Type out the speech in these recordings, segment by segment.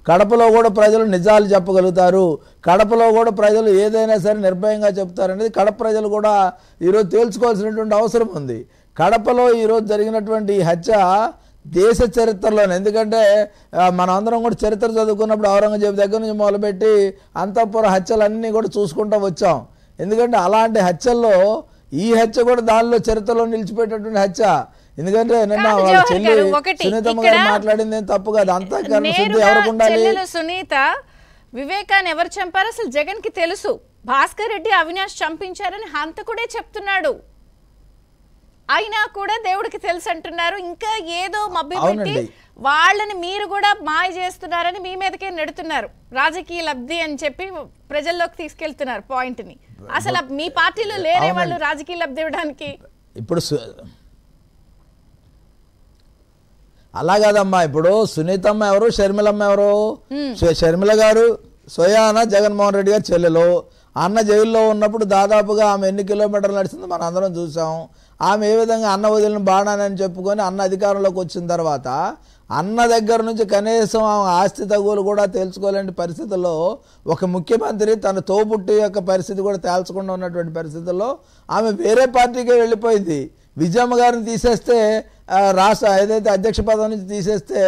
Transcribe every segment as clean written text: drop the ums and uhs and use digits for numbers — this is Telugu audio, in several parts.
కడపలో కూడా ప్రజలు నిజాలు చెప్పగలుగుతారు, కడపలో కూడా ప్రజలు ఏదైనా సరే నిర్భయంగా చెప్తారు అనేది కడప ప్రజలు కూడా ఈరోజు తేల్చుకోవాల్సినటువంటి అవసరం ఉంది. కడపలో ఈరోజు జరిగినటువంటి ఈ హత్య దేశ చరిత్రలోనే, ఎందుకంటే మనం అందరం కూడా చరిత్ర చదువుకున్నప్పుడు ఔరంగజేబు దగ్గర నుంచి మొదలుపెట్టి అంతఃపుర హత్యలన్నీ కూడా చూసుకుంటూ వచ్చాం. ఎందుకంటే అలాంటి హత్యల్లో ఈ హత్య కూడా దానిలో చరిత్రలో నిలిచిపెట్టేటువంటి హత్య. ఎందుకంటే నిన్న వాళ్ళ చెల్లి సునీతమ్మ గారు మాట్లాడింది ఏం తప్పు కాదు. అంతఃకరణ శుద్ధి ఎవరికి ఉండాలి? సునీత వివేకాన్ని ఎవరు చంపారో అసలు జగన్ కి తెలుసు. భాస్కర్ రెడ్డి అవినాష్ చంపించారని హంతకుడే చెప్తున్నాడు, అయినా కూడా దేవుడికి తెలుసు అంటున్నారు. ఇంకా ఏదో మభ్య పెట్టి వాళ్ళని మీరు కూడా మాయ చేస్తున్నారని మీ మీదకే నెడుతున్నారు. రాజకీయ లబ్ధి అని చెప్పి ప్రజల్లోకి తీసుకెళ్తున్నారు పాయింట్ ని. అసలు మీ పార్టీలో లేరే వాళ్ళు రాజకీయ లబ్ధి ఇవ్వడానికి? ఇప్పుడు అలా కాదమ్మా, ఇప్పుడు సునీతమ్మ ఎవరు, షర్మిలమ్మ ఎవరు? షర్మిల గారు సోయాన జగన్మోహన్ రెడ్డి గారు చెల్లెలు. అన్న జైల్లో ఉన్నప్పుడు దాదాపుగా ఆమె ఎన్ని కిలోమీటర్లు నడిచిందో మనం అందరం చూసాం. ఆమె ఏ విధంగా అన్న వదిలిన బాణానని చెప్పుకొని అన్న అధికారంలోకి వచ్చిన తర్వాత అన్న దగ్గర నుంచి కనీసం ఆస్తి తగులు కూడా తెలుసుకోలేని పరిస్థితుల్లో ఒక ముఖ్యమంత్రి తన తోబుట్టి యొక్క పరిస్థితి కూడా తేల్చకుండా ఉన్నటువంటి పరిస్థితుల్లో ఆమె వేరే పార్టీకే వెళ్ళిపోయింది. విజయమ్మ గారిని తీసేస్తే, రాష్ట్ర ఏదైతే అధ్యక్ష పదవి నుంచి తీసేస్తే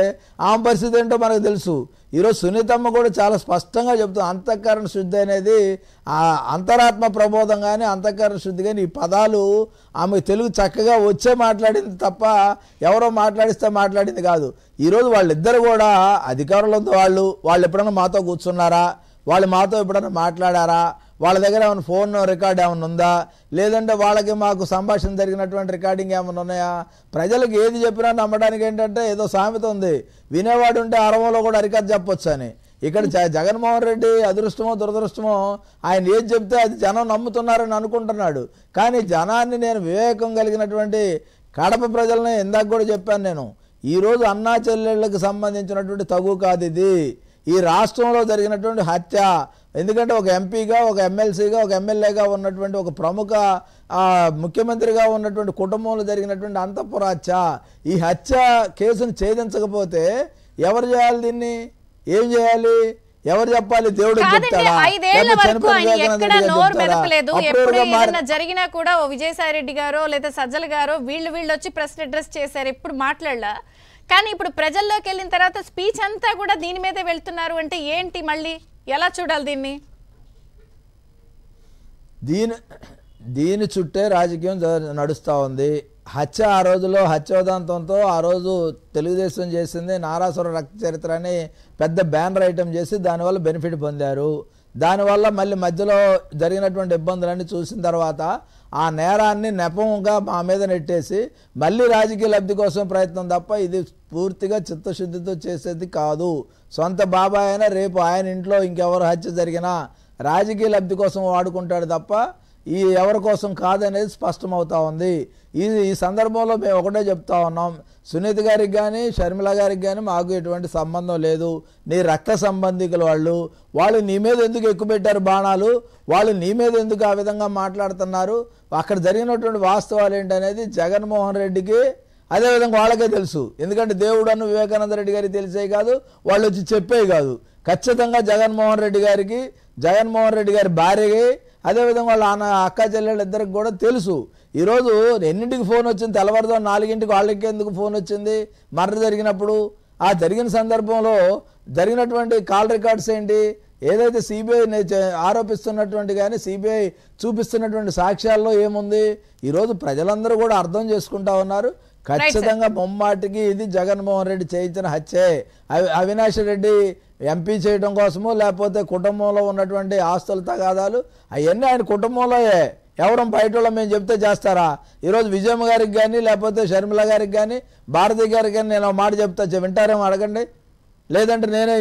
ఆమె పరిస్థితి ఏంటో మనకు తెలుసు. ఈరోజు సునీతమ్మ కూడా చాలా స్పష్టంగా చెప్తుంది, అంతఃకరణ శుద్ధి అనేది అంతరాత్మ ప్రబోధం కానీ అంతఃకరణ శుద్ధి కానీ ఈ పదాలు ఆమె తెలుగు చక్కగా వచ్చే మాట్లాడింది తప్ప ఎవరో మాట్లాడిస్తే మాట్లాడింది కాదు. ఈరోజు వాళ్ళిద్దరు కూడా అధికారులతో వాళ్ళు ఎప్పుడైనా మాతో కూర్చున్నారా, వాళ్ళు మాతో ఎప్పుడైనా మాట్లాడారా, వాళ్ళ దగ్గర ఏమైనా ఫోన్ రికార్డ్ ఏమైనా ఉందా, లేదంటే వాళ్ళకి మాకు సంభాషణ జరిగినటువంటి రికార్డింగ్ ఏమైనా ఉన్నాయా? ప్రజలకు ఏది చెప్పినా నమ్మడానికి ఏంటంటే ఏదో సామెత ఉంది, వినేవాడు ఉంటే అరవంలో కూడా అరికథ చెప్పొచ్చు అని. ఇక్కడ జగన్మోహన్ రెడ్డి అదృష్టమో దురదృష్టమో ఆయన ఏది చెప్తే అది జనం నమ్ముతున్నారని అనుకుంటున్నాడు. కానీ జనాన్ని నేను వివేకం కలిగినటువంటి కడప ప్రజలని ఇందాక కూడా చెప్పాను నేను, ఈరోజు అన్నా చెల్లెళ్ళకి సంబంధించినటువంటి తగు కాదు ఇది. ఈ రాష్ట్రంలో జరిగినటువంటి హత్య, ఎందుకంటే ఒక ఎంపీగా, ఒక ఎమ్మెల్సీగా, ఒక ఎమ్మెల్యేగా ఉన్నటువంటి ఒక ప్రముఖ ముఖ్యమంత్రిగా ఉన్నటువంటి కుటుంబంలో జరిగినటువంటి అంతఃపుర హత్య. ఈ హత్య కేసును ఛేదించకపోతే ఎవరు చేయాలి? దీన్ని ఏం చేయాలి? ఎవరు చెప్పాలి? దేవుడు చెప్తాడా? జరిగినా కూడా ఓ విజయసాయి రెడ్డి గారో లేదా సజ్జల గారో వీళ్ళు వచ్చి ప్రెస్ అడ్రస్ చేశారు, ఎప్పుడు మాట్లాడలా. కానీ ఇప్పుడు ప్రజల్లోకి వెళ్ళిన తర్వాత స్పీచ్ అంతా కూడా దీని మీదే వెళ్తున్నారు అంటే ఏంటి? మళ్ళీ ఎలా చూడాలి దీన్ని? దీని చుట్టే రాజకీయం నడుస్తూ ఉంది. హత్య ఆ రోజులో హత్యోదంతంతో ఆ రోజు తెలుగుదేశం చేసింది నారాసుర రక్త చరిత్ర అని పెద్ద బ్యానర్ ఐటమ్ చేసి దానివల్ల బెనిఫిట్ పొందారు. దానివల్ల మళ్ళీ మధ్యలో జరిగినటువంటి ఇబ్బందులన్నీ చూసిన తర్వాత ఆ నేరాన్ని నెపంగా మా మీద నెట్టేసి మళ్ళీ రాజకీయ లబ్ధి కోసం ప్రయత్నం తప్ప ఇది పూర్తిగా చిత్తశుద్ధితో చేసేది కాదు. సొంత బాబాయ్ అయినా రేపు ఆయన ఇంట్లో ఇంకెవరు హత్య జరిగినా రాజకీయ లబ్ధి కోసం వాడుకుంటాడు తప్ప ఈ ఎవరి కోసం కాదనేది స్పష్టమవుతా ఉంది. ఈ సందర్భంలో మేము ఒకటే చెప్తా ఉన్నాం, సునీత గారికి కానీ షర్మిల గారికి కానీ మాకు ఎటువంటి సంబంధం లేదు. నీ రక్త సంబంధికులు వాళ్ళు నీ మీద ఎందుకు ఎక్కువ పెట్టారు బాణాలు, వాళ్ళు నీ మీద ఎందుకు ఆ విధంగా మాట్లాడుతున్నారు, అక్కడ జరిగినటువంటి వాస్తవాలు ఏంటనేది జగన్మోహన్ రెడ్డికి అదేవిధంగా వాళ్ళకే తెలుసు. ఎందుకంటే దేవుడు అన్న వివేకానంద రెడ్డి గారికి తెలిసే కాదు, వాళ్ళు వచ్చి చెప్పే కాదు. ఖచ్చితంగా జగన్మోహన్ రెడ్డి గారికి, జగన్మోహన్ రెడ్డి గారి భార్యకి, అదేవిధంగా వాళ్ళ అక్క చెల్లెళ్ళు ఇద్దరికి కూడా తెలుసు. ఈరోజు ఎన్నింటికి ఫోన్ వచ్చింది? తెల్లవారుజాము 4ంటికి. వాళ్ళకి ఎందుకు ఫోన్ వచ్చింది? మర్డర్ జరిగినప్పుడు ఆ జరిగిన సందర్భంలో జరిగినటువంటి కాల్ రికార్డ్స్ ఏంటి? ఏదైతే సిబిఐ ఆరోపిస్తున్నటువంటి కానీ సిబిఐ చూపిస్తున్నటువంటి సాక్ష్యాల్లో ఏముంది? ఈరోజు ప్రజలందరూ కూడా అర్థం చేసుకుంటా ఉన్నారు. ఖచ్చితంగా ముమ్మాటికి ఇది జగన్మోహన్ రెడ్డి చేయించిన హత్యే. అవినాష్ రెడ్డి ఎంపీ చేయడం కోసమో లేకపోతే కుటుంబంలో ఉన్నటువంటి ఆస్తుల తగాదాలు అవన్నీ ఆయన కుటుంబంలోయే. ఎవరం బయట వాళ్ళు మేము చెప్తే చేస్తారా? ఈరోజు విజయమ్మ గారికి కానీ లేకపోతే షర్మిల గారికి కానీ భారతి గారికి కానీ నేను మాట చెప్తా, వింటారేమో అడగండి. లేదంటే నేనే